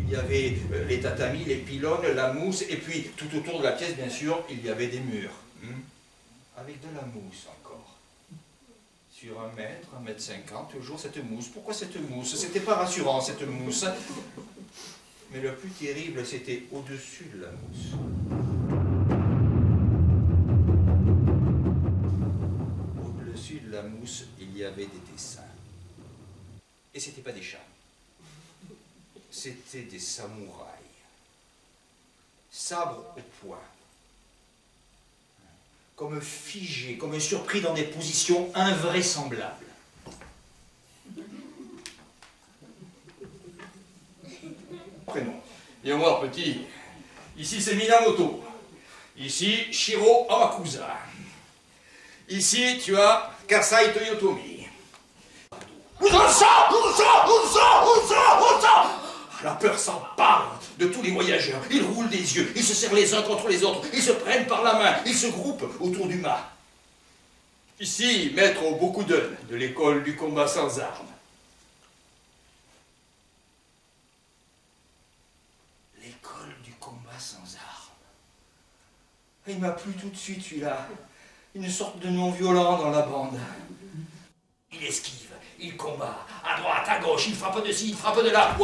Il y avait les tatamis, les pylônes, la mousse, et puis tout autour de la pièce, bien sûr, il y avait des murs. Avec de la mousse encore. Sur 1 mètre, 1,50 m, toujours cette mousse. Pourquoi cette mousse? C'était pas rassurant, cette mousse. Mais le plus terrible, c'était au-dessus de la mousse. Au-dessus de la mousse, il y avait des dessins. Et c'était pas des chats. C'était des samouraïs. Sabre au poing. Comme figés, comme surpris dans des positions invraisemblables. Prénom. Viens voir, petit. Ici, c'est Minamoto. Ici, Shiro Amakusa. Ici, tu as Kasai Toyotomi. La peur s'empare de tous les voyageurs. Ils roulent des yeux, ils se serrent les uns contre les autres, ils se prennent par la main, ils se groupent autour du mât. Ici, maître Bokuden de l'école du combat sans armes. L'école du combat sans armes. Il m'a plu tout de suite, celui-là. Une sorte de nom violent dans la bande. Il esquive, il combat, à droite, à gauche, il frappe de ci, il frappe de là.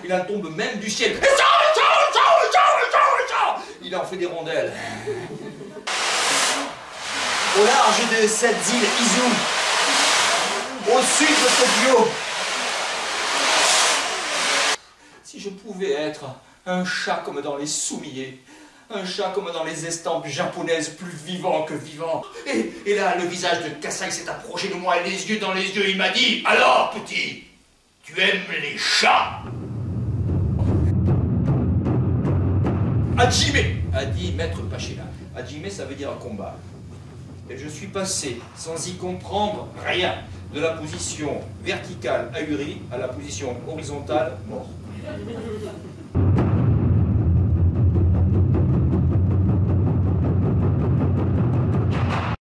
Il en tombe même du ciel. Il en fait des rondelles. Au large de cette île Izu, au sud de Tokyo, si je pouvais être un chat comme dans les Soumiers, un chat comme dans les estampes japonaises, plus vivant que vivant. Et là, le visage de Kasai s'est approché de moi, et les yeux dans les yeux, il m'a dit: « Alors, petit, tu aimes les chats ?» Hajime, a dit maître Pachela. Hajime, ça veut dire combat. Et je suis passé, sans y comprendre rien, de la position verticale ahurie à la position horizontale mort.